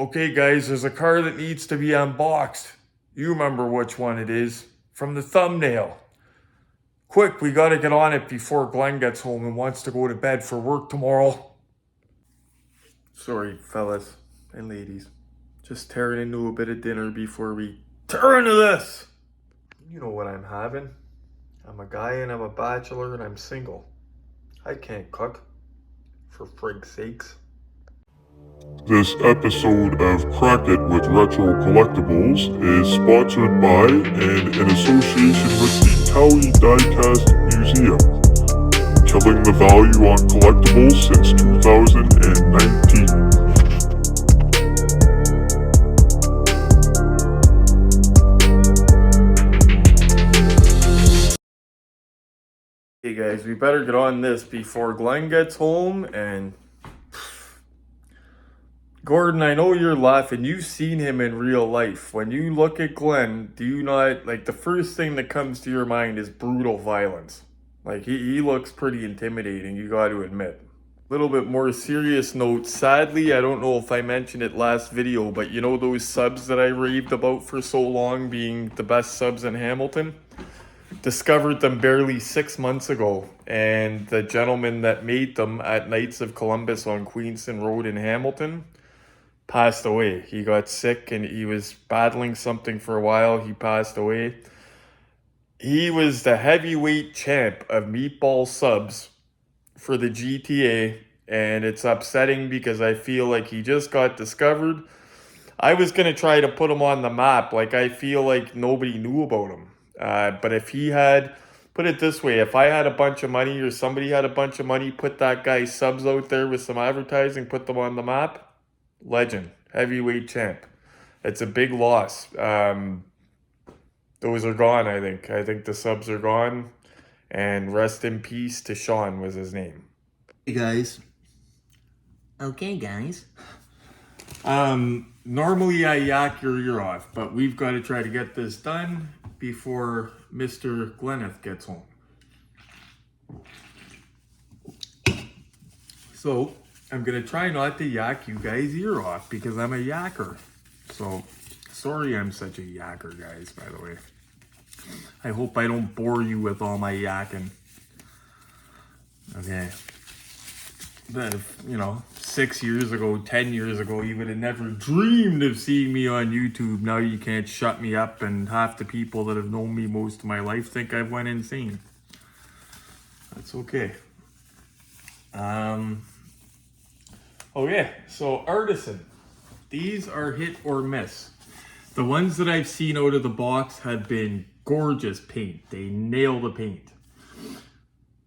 Okay guys, there's a car that needs to be unboxed. You remember which one it is from the thumbnail. Quick, we gotta get on it before Glenn gets home and wants to go to bed for work tomorrow. Sorry fellas and ladies, just tearing into a bit of dinner before we tear into this. You know what I'm having. I'm a guy and I'm a bachelor and I'm single. I can't cook, for frig's sakes. This episode of KRAK with Retro Collectibles is sponsored by and in association with the Cowie Diecast Museum, killing the value on collectibles since 2019. Hey guys, we better get on this before Glenn gets home. And Gordon, I know you're laughing. You've seen him in real life. When you look at Glenn, do you not, like, the first thing that comes to your mind is brutal violence. Like, he looks pretty intimidating, you got to admit. Little bit more serious note. Sadly, I don't know if I mentioned it last video, but you know those subs that I raved about for so long being the best subs in Hamilton? Discovered them barely 6 months ago, and the gentleman that made them at Knights of Columbus on Queenston Road in Hamilton passed away. He got sick and he was battling something for a while. He passed away. He was the heavyweight champ of meatball subs for the GTA, and it's upsetting because I feel like he just got discovered. I was going to try to put him on the map. Like, I feel like nobody knew about him. But if he had, put it this way, if I had a bunch of money or somebody had a bunch of money, put that guy's subs out there with some advertising, put them on the map, legend, heavyweight champ. It's a big loss. Those are gone, I think. I think the subs are gone. And rest in peace to Sean was his name. Hey guys. Okay guys. Normally I yak your ear off, but we've got to try to get this done before Mr. Glenneth gets home. So, I'm going to try not to yak you guys' ear off because I'm a yacker. So, sorry I'm such a yacker, guys, by the way. I hope I don't bore you with all my yakking. Okay. But, you know, 6 years ago, 10 years ago, you would have never dreamed of seeing me on YouTube. Now you can't shut me up, and half the people that have known me most of my life think I've went insane. That's okay. Okay, so Artisan. These are hit or miss. The ones that I've seen out of the box have been gorgeous paint. They nail the paint.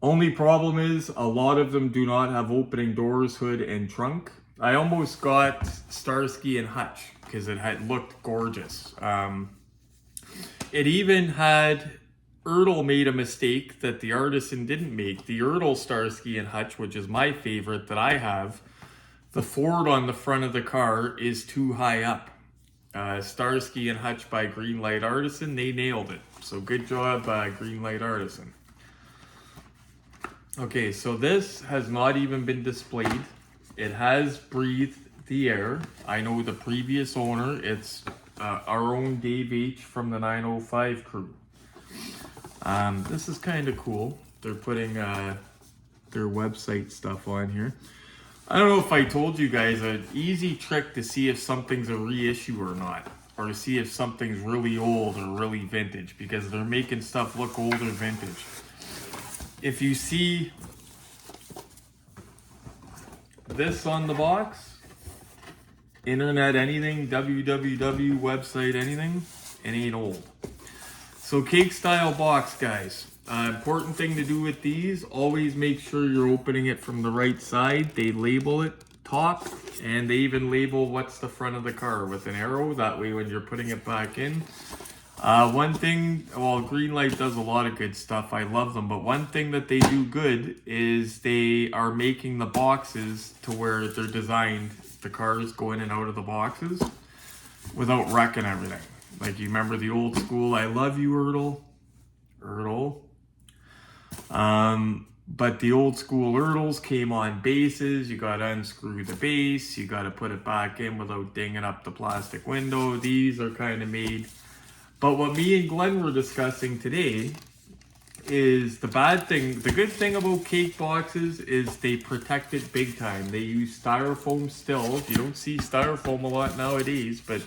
Only problem is a lot of them do not have opening doors, hood, and trunk. I almost got Starsky and Hutch because it had looked gorgeous. It even had Ertl made a mistake that the Artisan didn't make. The Ertl Starsky and Hutch, which is my favorite that I have, the Ford on the front of the car is too high up. Starsky and Hutch by Greenlight Artisan, they nailed it. So good job, Greenlight Artisan. Okay, so this has not even been displayed. It has breathed the air. I know the previous owner, it's our own Dave H from the 905 crew. This is kind of cool. They're putting their website stuff on here. I don't know if I told you guys an easy trick to see if something's a reissue or not, or to see if something's really old or really vintage, because they're making stuff look old or vintage. If you see this on the box, internet anything, www website anything, it ain't old. So cake style box, guys. Important thing to do with these, always make sure you're opening it from the right side. They label it top, and they even label what's the front of the car with an arrow. That way when you're putting it back in. One thing, well, Greenlight does a lot of good stuff. I love them. But one thing that they do good is they are making the boxes to where they're designed, the cars go in and out of the boxes without wrecking everything. Like, you remember the old school, I love you, Ertl. But the old school Ertls came on bases. You got to unscrew the base. You got to put it back in without dinging up the plastic window. These are kind of made. But what me and Glenn were discussing today is the good thing about cake boxes is they protect it big time. They use styrofoam still. You don't see styrofoam a lot nowadays, but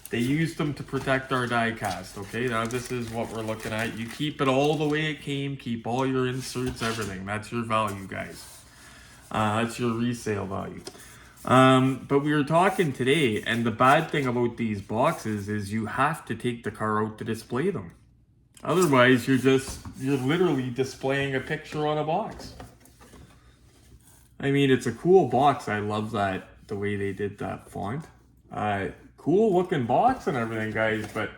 they use them to protect our die cast, okay? Now this is what we're looking at. You keep it all the way it came, keep all your inserts, everything. That's your value, guys. That's your resale value. But we were talking today, and the bad thing about these boxes is you have to take the car out to display them. Otherwise, you're literally displaying a picture on a box. I mean, it's a cool box. I love that, the way they did that font. Cool looking box and everything, guys, but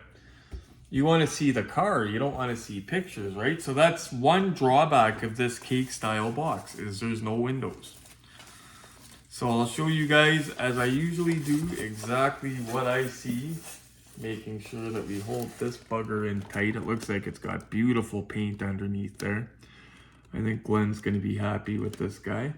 you want to see the car. You don't want to see pictures, right? So that's one drawback of this cake style box, is there's no windows. So I'll show you guys, as I usually do, exactly what I see, making sure that we hold this bugger in tight. It looks like it's got beautiful paint underneath there. I think Glenn's going to be happy with this guy.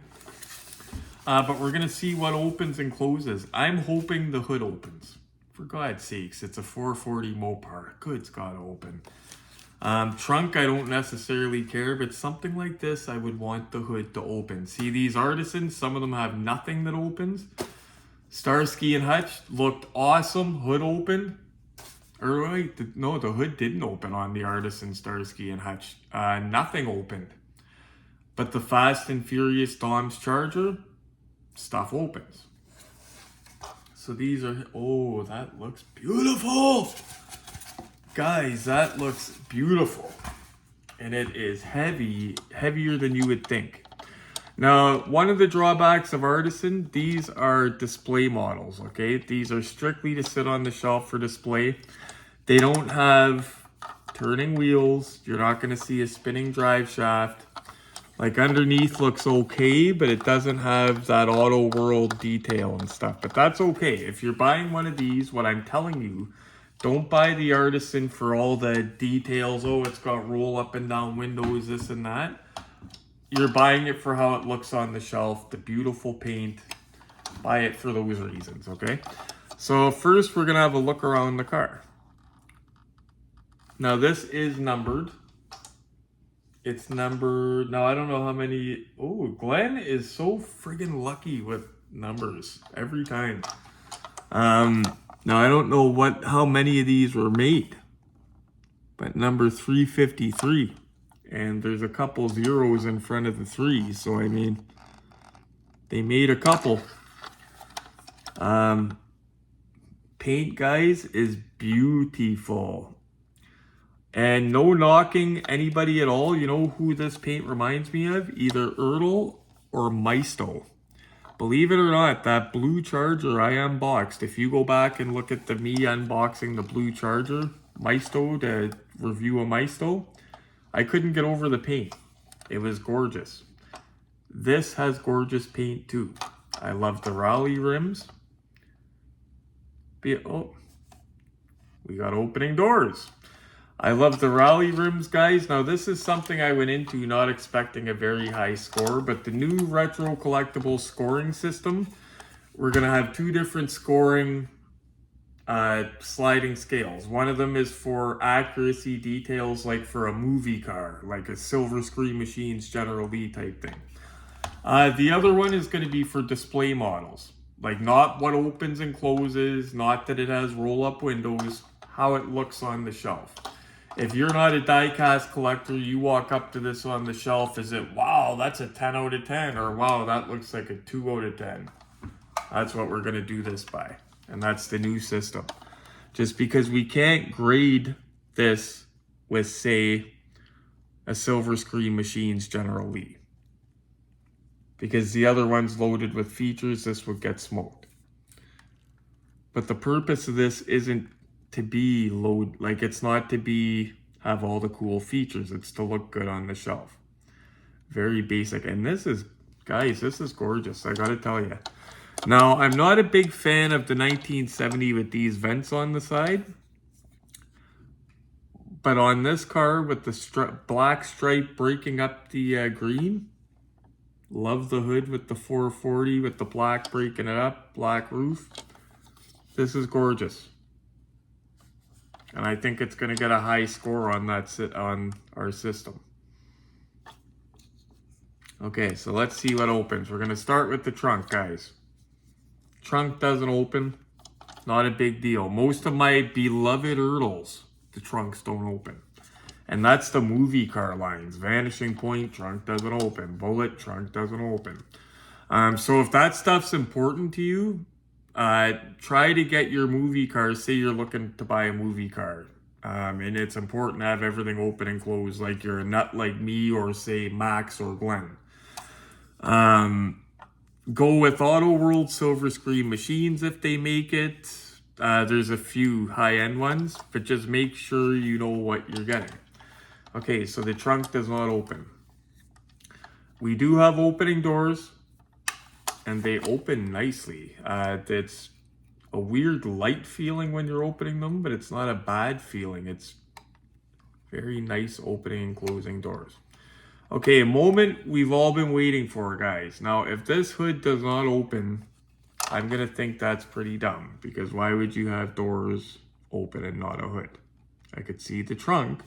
But we're going to see what opens and closes. I'm hoping the hood opens. For God's sakes, it's a 440 Mopar. Good's got to open. Trunk, I don't necessarily care, but something like this, I would want the hood to open. See these Artisans, some of them have nothing that opens. Starsky and Hutch looked awesome. Hood opened. Or wait, no, the hood didn't open on the Artisan Starsky and Hutch. Nothing opened. But the Fast and Furious Dom's Charger, stuff opens. So these are, oh, that looks beautiful. Guys, that looks beautiful. And it is heavier than you would think. Now, one of the drawbacks of Artisan, these are display models, okay? These are strictly to sit on the shelf for display. They don't have turning wheels. You're not going to see a spinning drive shaft. Like underneath looks okay, but it doesn't have that auto world detail and stuff. But that's okay. If you're buying one of these, what I'm telling you, don't buy the Artisan for all the details. Oh, it's got roll up and down windows, this and that. You're buying it for how it looks on the shelf, the beautiful paint. Buy it for those reasons, okay? So first we're gonna have a look around the car. Now this is numbered. It's numbered, now I don't know how many, oh, Glenn is so friggin' lucky with numbers every time. Now I don't know how many of these were made, but number 353, and there's a couple zeros in front of the 3, so I mean, they made a couple. Paint, guys, is beautiful. And no knocking anybody at all. You know who this paint reminds me of? Either Ertl or Maisto. Believe it or not, that blue Charger I unboxed. If you go back and look at me unboxing the blue Charger, Maisto, to review a Maisto, I couldn't get over the paint. It was gorgeous. This has gorgeous paint too. I love the rally rims. Oh, we got opening doors. I love the rally rims, guys. Now, this is something I went into not expecting a very high score, but the new Retro Collectibles scoring system, we're going to have two different scoring sliding scales. One of them is for accuracy details, like for a movie car, like a Silver Screen Machines General Lee type thing. The other one is going to be for display models, like not what opens and closes, not that it has roll-up windows, how it looks on the shelf. If you're not a die-cast collector, you walk up to this on the shelf, is it, wow, that's a 10 out of 10, or wow, that looks like a 2 out of 10. That's what we're going to do this by, and that's the new system. Just because we can't grade this with, say, a Silver Screen Machines General Lee. Because the other one's loaded with features, this would get smoked. But the purpose of this isn't to be it's not to have all the cool features. It's to look good on the shelf. Very basic. And this is, guys, this is gorgeous, I gotta tell you. Now, I'm not a big fan of the 1970 with these vents on the side, But on this car with the black stripe breaking up the green, love the hood with the 440 with the black breaking it up, black roof. This is gorgeous. And I think it's going to get a high score on on our system. Okay, so let's see what opens. We're going to start with the trunk, guys. Trunk doesn't open. Not a big deal. Most of my beloved Ertls, the trunks don't open. And that's the movie car lines. Vanishing Point, trunk doesn't open. Bullet, trunk doesn't open. So if that stuff's important to you, try to get your movie car. Say you're looking to buy a movie car. And it's important to have everything open and closed, like you're a nut like me or say Max or Glenn. Go with Auto World silver screen machines if they make it. There's a few high-end ones, but just make sure you know what you're getting. Okay, so the trunk does not open. We do have opening doors, and they open nicely. It's a weird light feeling when you're opening them, but it's not a bad feeling. It's very nice opening and closing doors. Okay, a moment we've all been waiting for, guys. Now, if this hood does not open, I'm going to think that's pretty dumb. Because why would you have doors open and not a hood? I could see the trunk.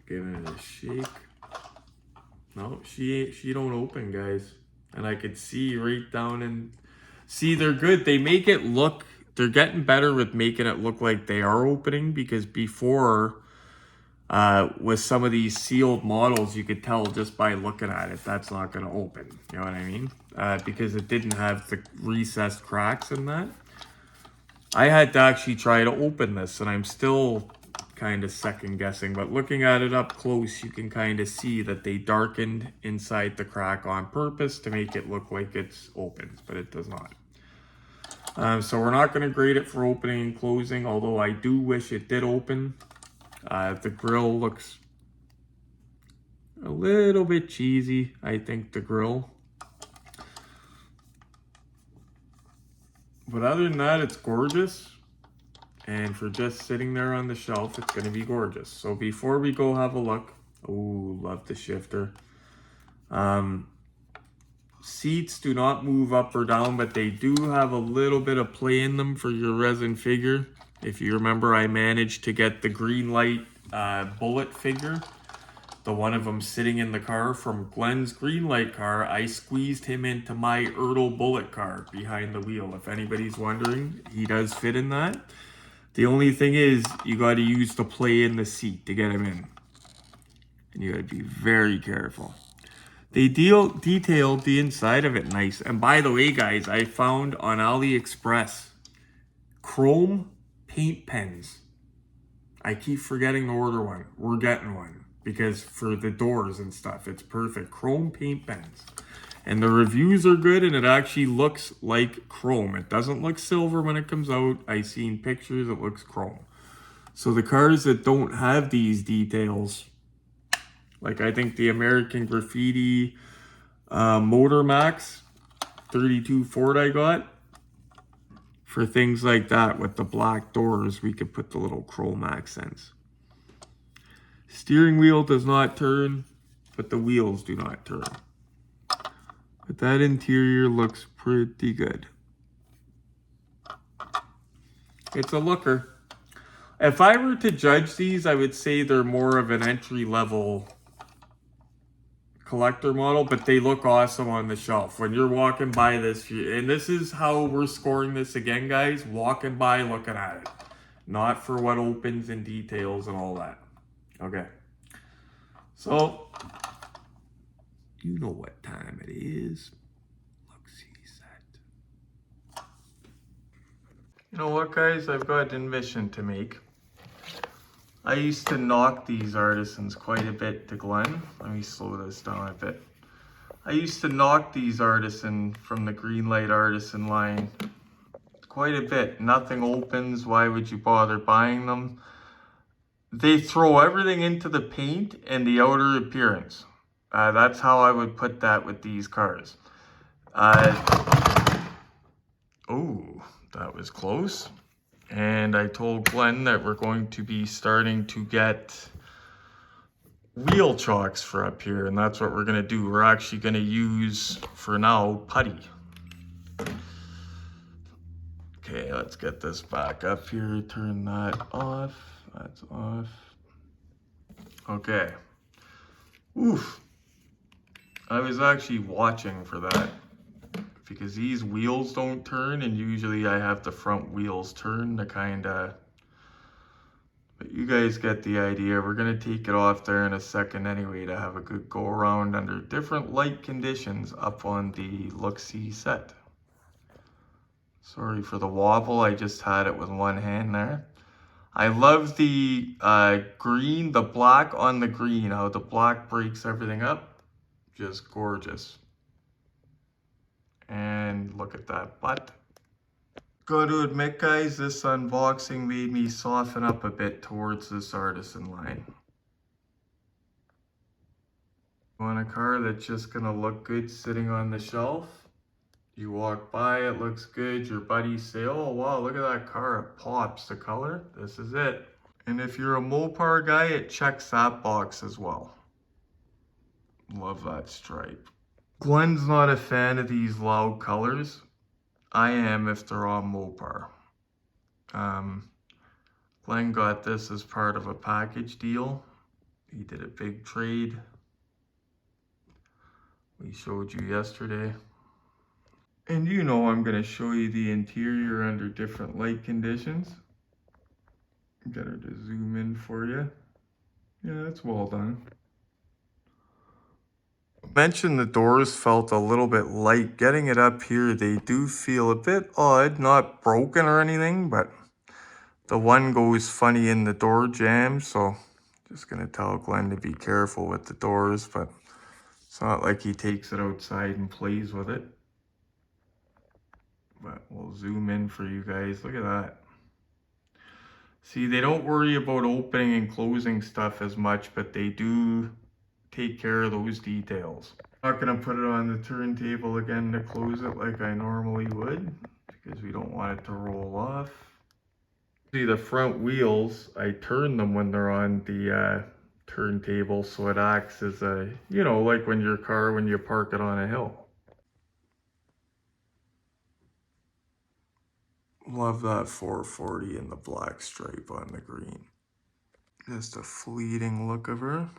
Giving it a shake. No, she don't open, guys. And I could see right down and... See, they're good. They make it look... They're getting better with making it look like they are opening, because before, with some of these sealed models, you could tell just by looking at it, that's not going to open. You know what I mean? Because it didn't have the recessed cracks in that. I had to actually try to open this, and I'm still kind of second guessing. But looking at it up close, you can kind of see that they darkened inside the crack on purpose to make it look like it's open, but it does not. So we're not going to grade it for opening and closing, although I do wish it did open. The grill looks a little bit cheesy, I think, the grill. But other than that, it's gorgeous. And for just sitting there on the shelf, it's going to be gorgeous. So before we go have a look, oh, love the shifter. Seats do not move up or down, but they do have a little bit of play in them for your resin figure. If you remember, I managed to get the Greenlight bullet figure. The one of them sitting in the car from Glenn's Greenlight car. I squeezed him into my Ertl bullet car behind the wheel. If anybody's wondering, he does fit in that. The only thing is, you got to use the play in the seat to get him in. And you got to be very careful. They detailed the inside of it nice. And by the way, guys, I found on AliExpress chrome paint pens. I keep forgetting to order one. We're getting one. Because for the doors and stuff, it's perfect. Chrome paint pens. And the reviews are good, and it actually looks like chrome. It doesn't look silver when it comes out. I've seen pictures, it looks chrome. So the cars that don't have these details... Like, I think the American Graffiti Motor Max 32 Ford I got. For things like that with the black doors, we could put the little chrome accents. Steering wheel does not turn, but the wheels do not turn. But that interior looks pretty good. It's a looker. If I were to judge these, I would say they're more of an entry-level collector model, but they look awesome on the shelf. When you're walking by this, and this is how we're scoring this again, guys, walking by, looking at it. Not for what opens and details and all that. Okay. So, you know what time it is. Look-see set. You know what, guys? I've got an admission to make. I used to knock these Artisans quite a bit to Glenn. Let me slow this down a bit. I used to knock these Artisan from the Greenlight Artisan line quite a bit. Nothing opens. Why would you bother buying them? They throw everything into the paint and the outer appearance. That's how I would put that with these cars. Oh, That was close. And I told Glenn that we're going to be starting to get wheel chocks for up here, and that's what we're gonna do. We're actually gonna use, for now, putty. Okay, let's get this back up here. Turn that off. That's off. Okay. Oof. I was actually watching for that because these wheels don't turn, and usually I have the front wheels turn to kinda, but you guys get the idea. We're gonna take it off there in a second anyway to have a good go around under different light conditions up on the look-see set. Sorry for the wobble, I just had it with one hand there. I love the green, the black on the green, how the black breaks everything up. Just gorgeous. And look at that butt. Gotta admit guys, this unboxing made me soften up a bit towards this Artisan line. You want a car that's just gonna look good sitting on the shelf? You walk by, it looks good, your buddies say, oh wow, look at that car, it pops the color. This is it. And if you're a Mopar guy, it checks that box as well. Love that stripe. Glenn's not a fan of these loud colors. I am if they're on Mopar. Glenn got this as part of a package deal. He did a big trade. We showed you yesterday. And you know I'm going to show you the interior under different light conditions. Get her to zoom in for you. Yeah, that's well done. Mentioned the doors felt a little bit light. Getting it up here, they do feel a bit odd, not broken or anything, but the one goes funny in the door jamb, so just gonna tell Glenn to be careful with the doors, but it's not like he takes it outside and plays with it. But we'll zoom in for you guys. Look at that. See, they don't worry about opening and closing stuff as much, but they do take care of those details. I'm not gonna put it on the turntable again to close it like I normally would, because we don't want it to roll off. See, the front wheels, I turn them when they're on the turntable, so it acts as a, you know, like when your car, when you park it on a hill. Love that 440 and the black stripe on the green. Just a fleeting look of her.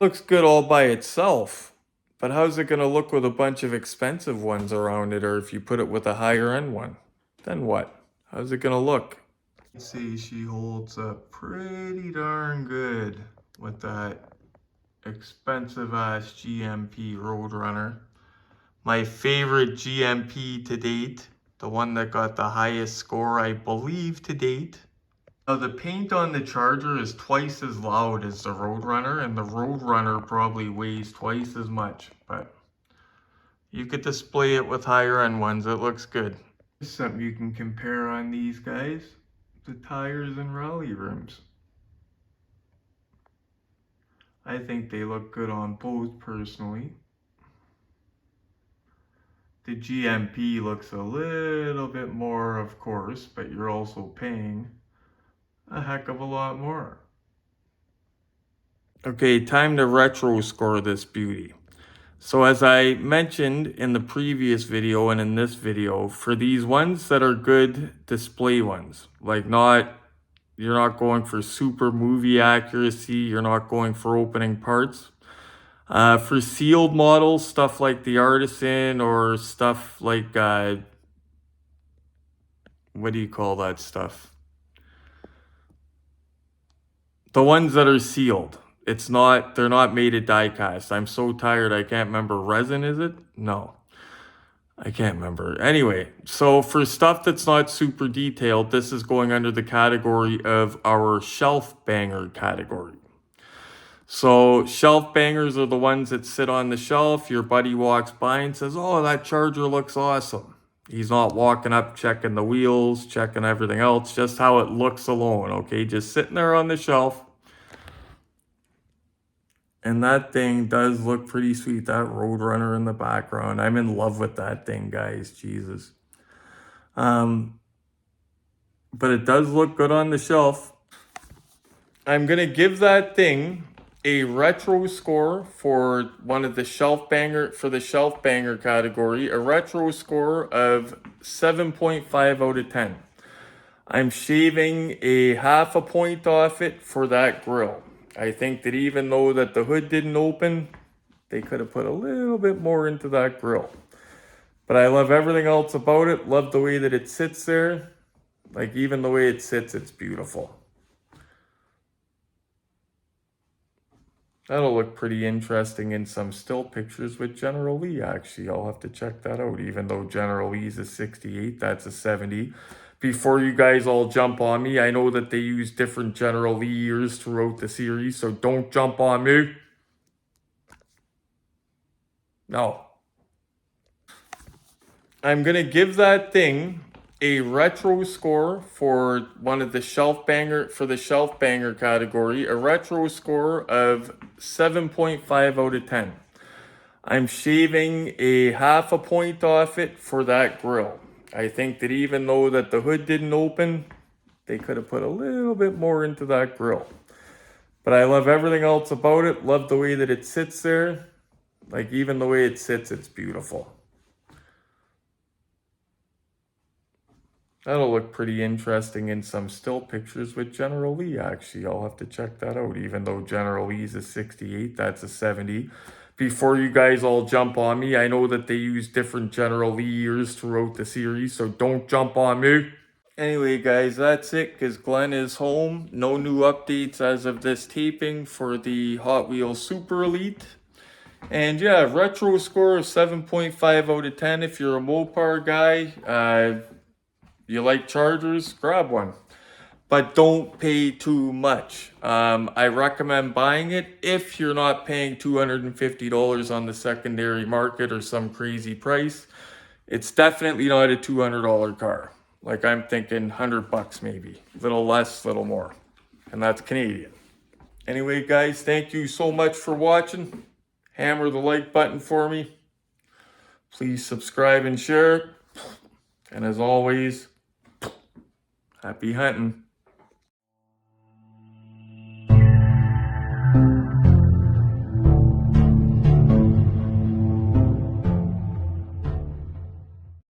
Looks good all by itself, but how's it gonna look with a bunch of expensive ones around it, or if you put it with a higher end one? Then what? How's it gonna look? Let's see, she holds up pretty darn good with that expensive ass GMP Roadrunner. My favorite GMP to date. The one that got the highest score, I believe, to date. Now, the paint on the Charger is twice as loud as the Roadrunner, and the Roadrunner probably weighs twice as much, but you could display it with higher end ones. It looks good. There's something you can compare on these guys. The tires and rally rims. I think they look good on both, personally. The GMP looks a little bit more, of course, but you're also paying a heck of a lot more. Okay, time to retro score this beauty. So as I mentioned in the previous video and in this video, for these ones that are good display ones, like you're not going for super movie accuracy, you're not going for opening parts. For sealed models, stuff like the Artisan or stuff like, what do you call that stuff? The ones that are sealed. They're not made of die cast. I'm so tired, I can't remember. Resin, is it? No. I can't remember. Anyway, so for stuff that's not super detailed, this is going under the category of our shelf banger category. So shelf bangers are the ones that sit on the shelf. Your buddy walks by and says, oh, that Charger looks awesome. He's not walking up, checking the wheels, checking everything else, just how it looks alone, okay? Just sitting there on the shelf. And that thing does look pretty sweet, that Roadrunner in the background. I'm in love with that thing, guys, Jesus. But it does look good on the shelf. I'm going to give that thing a retro score for one of the shelf banger, for the shelf banger category, a retro score of 7.5 out of 10. I'm shaving a half a point off it for that grill. I think that even though that the hood didn't open, they could have put a little bit more into that grill. But I love everything else about it. Love the way that it sits there. Like, even the way it sits, it's beautiful. That'll look pretty interesting in some still pictures with General Lee, actually. I'll have to check that out. Even though General Lee's a 68, that's a 70. Before you guys all jump on me, I know that they use different General Lee years throughout the series, so don't jump on me. No. I'm going to give that thing a retro score for one of the shelf banger, for the shelf banger category, a retro score of 7.5 out of 10. I'm shaving a half a point off it for that grill. I think that even though that the hood didn't open, they could have put a little bit more into that grill. But I love everything else about it. Love the way that it sits there. Like, even the way it sits, it's beautiful. That'll look pretty interesting in some still pictures with General Lee, actually. I'll have to check that out. Even though General Lee's a 68, that's a 70. Before you guys all jump on me, I know that they use different General Lee years throughout the series, so don't jump on me. Anyway, guys, that's it, because Glenn is home. No new updates as of this taping for the Hot Wheels Super Elite. And yeah, retro score of 7.5 out of 10. If you're a Mopar guy, you like Chargers, grab one. But don't pay too much. I recommend buying it if you're not paying $250 on the secondary market or some crazy price. It's definitely not a $200 car. Like, I'm thinking $100 maybe. Little less, little more. And that's Canadian. Anyway, guys, thank you so much for watching. Hammer the like button for me. Please subscribe and share. And as always, happy hunting.